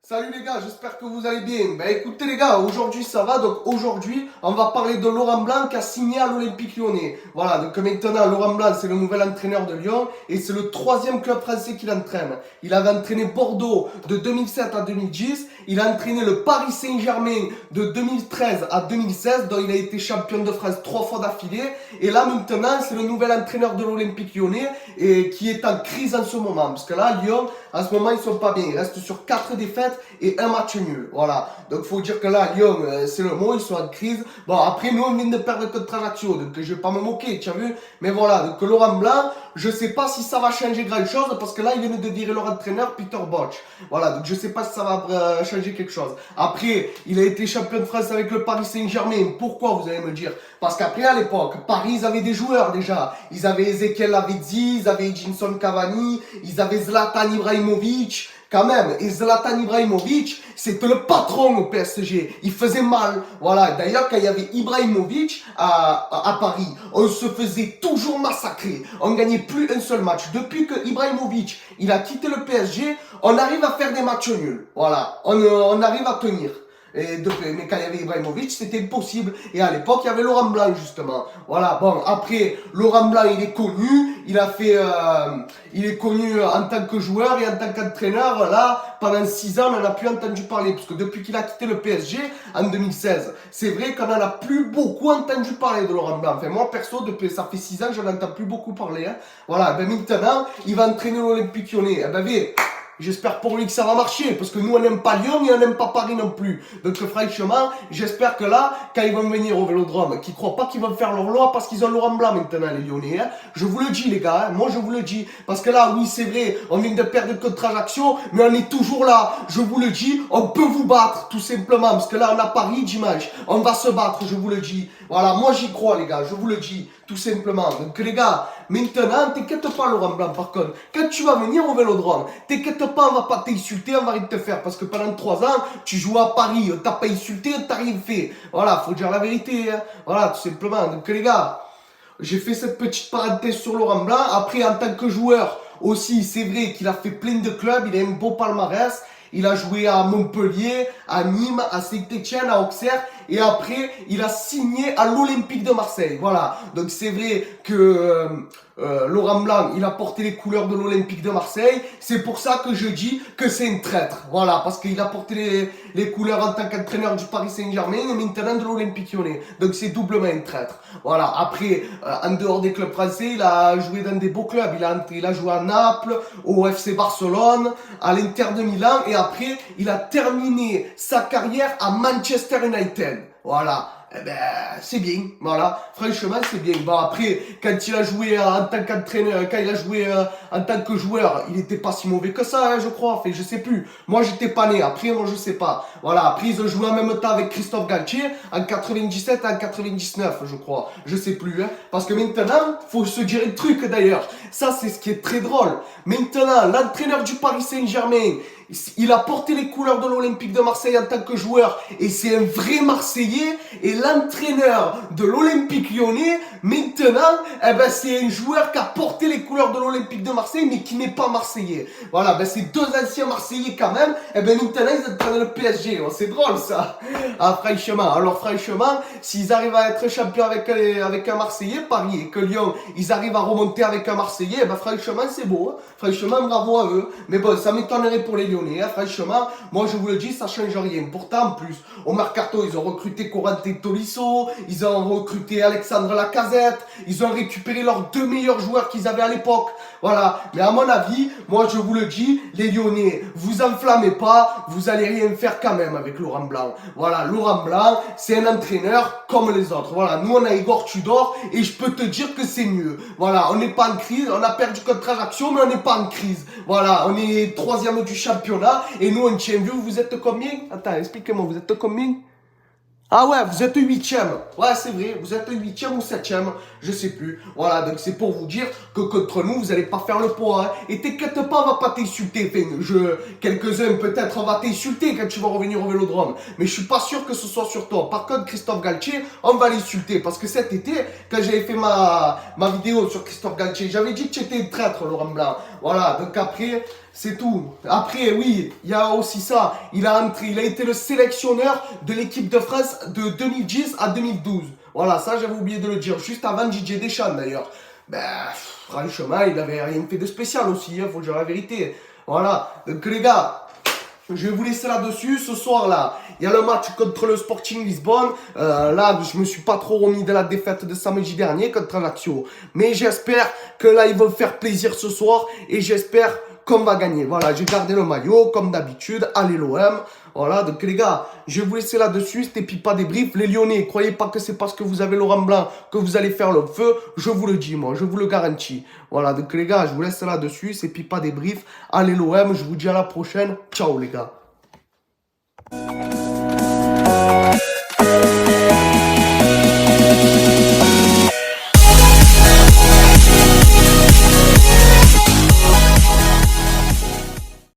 Salut les gars, j'espère que vous allez bien. Ben écoutez les gars, aujourd'hui ça va. Donc aujourd'hui, on va parler de Laurent Blanc qui a signé à l'Olympique Lyonnais. Voilà, donc maintenant Laurent Blanc c'est le nouvel entraîneur de Lyon et c'est le troisième club français qu'il entraîne. Il avait entraîné Bordeaux de 2007 à 2010. Il a entraîné le Paris Saint-Germain de 2013 à 2016, dont il a été champion de France 3 fois d'affilée. Et là maintenant, c'est le nouvel entraîneur de l'Olympique Lyonnais et qui est en crise en ce moment. Parce que là, Lyon, en ce moment, ils sont pas bien. Ils restent sur 4 défaites et un match nul. Voilà. Donc, faut dire que là, Lyon, c'est le mot, ils sont en crise. Bon, après, nous, on vient de perdre contre Ajaccio, donc je vais pas me moquer, tu as vu. Mais voilà, donc Laurent Blanc, je sais pas si ça va changer grand chose parce que là, il vient de virer leur entraîneur, Peter Bosz. Voilà, donc je sais pas si ça va changer quelque chose. Après, il a été champion de France avec le Paris Saint-Germain. Pourquoi, vous allez me dire? Parce qu'après, à l'époque, Paris, ils avaient des joueurs déjà. Ils avaient Ezequiel Lavezzi, ils avaient Edinson Cavani, ils avaient Zlatan Ibrahimovic. Quand même, et Zlatan Ibrahimovic, c'était le patron au PSG. Il faisait mal. Voilà. D'ailleurs, quand il y avait Ibrahimovic à Paris, on se faisait toujours massacrer. On gagnait plus un seul match. Depuis que Ibrahimovic, il a quitté le PSG, on arrive à faire des matchs nuls. Voilà. On arrive à tenir. Mais quand il y avait Ibrahimovic, c'était impossible. Et à l'époque, il y avait Laurent Blanc, justement. Voilà, bon, après, Laurent Blanc, il est connu. Il est connu en tant que joueur et en tant qu'entraîneur. Là, pendant 6 ans, on n'en a plus entendu parler. Parce que depuis qu'il a quitté le PSG, en 2016, c'est vrai qu'on n'en a plus beaucoup entendu parler de Laurent Blanc. Enfin, moi, perso, depuis, ça fait 6 ans, je n'entends plus beaucoup parler. Hein. Voilà, ben maintenant, il va entraîner l'Olympique Lyonnais. Eh ben, j'espère pour lui que ça va marcher, parce que nous on n'aime pas Lyon et on n'aime pas Paris non plus. Donc franchement, j'espère que là, quand ils vont venir au Vélodrome, qu'ils ne croient pas qu'ils vont faire leur loi parce qu'ils ont Laurent Blanc maintenant, les Lyonnais. Hein. Je vous le dis les gars, hein. Moi je vous le dis. Parce que là, oui c'est vrai, on vient de perdre contre Ajaccio, mais on est toujours là. Je vous le dis, on peut vous battre tout simplement. Parce que là on a Paris dimanche, on va se battre, je vous le dis. Voilà, moi j'y crois les gars, je vous le dis. Tout simplement. Donc les gars, maintenant, t'inquiète pas Laurent Blanc par contre. Quand tu vas venir au Vélodrome, t'inquiète pas, on va pas t'insulter, on va rien te faire. Parce que pendant 3 ans, tu joues à Paris, on t'a pas insulté, on t'a rien fait. Voilà, faut dire la vérité. Hein. Voilà, tout simplement. Donc les gars, j'ai fait cette petite parenthèse sur Laurent Blanc. Après, en tant que joueur, aussi, c'est vrai qu'il a fait plein de clubs, il a un beau palmarès. Il a joué à Montpellier, à Nîmes, à Saint-Etienne, à Auxerre. Et après, il a signé à l'Olympique de Marseille. Voilà. Donc c'est vrai que Laurent Blanc, il a porté les couleurs de l'Olympique de Marseille. C'est pour ça que je dis que c'est un traître. Voilà. Parce qu'il a porté les couleurs en tant qu'entraîneur du Paris Saint-Germain et maintenant de l'Olympique Lyonnais. Donc c'est doublement un traître. Voilà. Après, en dehors des clubs français, il a joué dans des beaux clubs. Il a joué à Naples, au FC Barcelone, à l'Inter de Milan. Et après, il a terminé sa carrière à Manchester United. Voilà, eh ben, c'est bien, voilà, franchement, c'est bien. Bon, après, quand il a joué en tant qu'entraîneur, quand il a joué en tant que joueur, il était pas si mauvais que ça, hein, je crois, enfin, je sais plus. Moi, j'étais pas né, après, moi, je sais pas. Voilà, après, ils ont joué en même temps avec Christophe Galtier, en 97, en 99, je crois. Je sais plus, hein. Parce que maintenant, faut se dire un truc, d'ailleurs. Ça, c'est ce qui est très drôle. Maintenant, l'entraîneur du Paris Saint-Germain, il a porté les couleurs de l'Olympique de Marseille en tant que joueur et c'est un vrai Marseillais. Et l'entraîneur de l'Olympique Lyonnais, maintenant, eh ben, c'est un joueur qui a porté les couleurs de l'Olympique de Marseille mais qui n'est pas Marseillais. Voilà, ben, c'est 2 anciens Marseillais quand même. Et ben, maintenant, ils entraînent le PSG. Oh, c'est drôle ça. Ah, franchement. Alors, franchement, s'ils arrivent à être champions avec un Marseillais, Paris, et que Lyon, ils arrivent à remonter avec un Marseillais, eh ben, franchement, c'est beau. Hein. Franchement, bravo à eux. Mais bon, ça m'étonnerait pour les Lyonnais. Hein, franchement, moi je vous le dis, ça change rien. Pourtant, en plus, au mercato, ils ont recruté Corentin Tolisso, ils ont recruté Alexandre Lacazette, ils ont récupéré leurs 2 meilleurs joueurs qu'ils avaient à l'époque. Voilà. Mais à mon avis, moi je vous le dis, les Lyonnais, vous enflammez pas, vous allez rien faire quand même avec Laurent Blanc. Voilà, Laurent Blanc, c'est un entraîneur comme les autres. Voilà, nous on a Igor Tudor et je peux te dire que c'est mieux. Voilà, on n'est pas en crise, on a perdu contre Ajaccio, mais on n'est pas en crise. Voilà, on est 3e du championnat et nous on tient vu, vous êtes combien? Attends, expliquez-moi, vous êtes combien? Ah ouais, vous êtes 8e. Ouais, c'est vrai, vous êtes 8e ou 7e, je sais plus. Voilà, donc c'est pour vous dire que contre nous, vous allez pas faire le poids. Hein. Et t'inquiète pas, on va pas t'insulter. Enfin, quelques-uns peut-être, on va t'insulter quand tu vas revenir au Vélodrome. Mais je suis pas sûr que ce soit sur toi. Par contre, Christophe Galtier, on va l'insulter. Parce que cet été, quand j'avais fait ma vidéo sur Christophe Galtier, j'avais dit que tu étais un traître, Laurent Blanc. Voilà, donc après, c'est tout. Après, oui, il y a aussi ça. Il a été le sélectionneur de l'équipe de France de 2010 à 2012. Voilà, ça j'avais oublié de le dire. Juste avant Didier Deschamps d'ailleurs. Ben, franchement, il avait rien fait de spécial aussi, faut dire la vérité. Voilà, donc les gars, je vais vous laisser là-dessus. Ce soir-là, il y a le match contre le Sporting Lisbonne. Là, je me suis pas trop remis de la défaite de samedi dernier contre Ajaccio. Mais j'espère que là, ils vont faire plaisir ce soir. Et j'espère qu'on va gagner. Voilà, j'ai gardé le maillot, comme d'habitude. Allez l'OM. Voilà, donc les gars, je vais vous laisser là-dessus. C'était Pipa Débrief. Les Lyonnais, croyez pas que c'est parce que vous avez Laurent Blanc que vous allez faire le feu. Je vous le dis, moi, je vous le garantis. Voilà, donc les gars, je vous laisse là-dessus. C'est Pipa Débrief. Allez l'OM, je vous dis à la prochaine. Ciao les gars.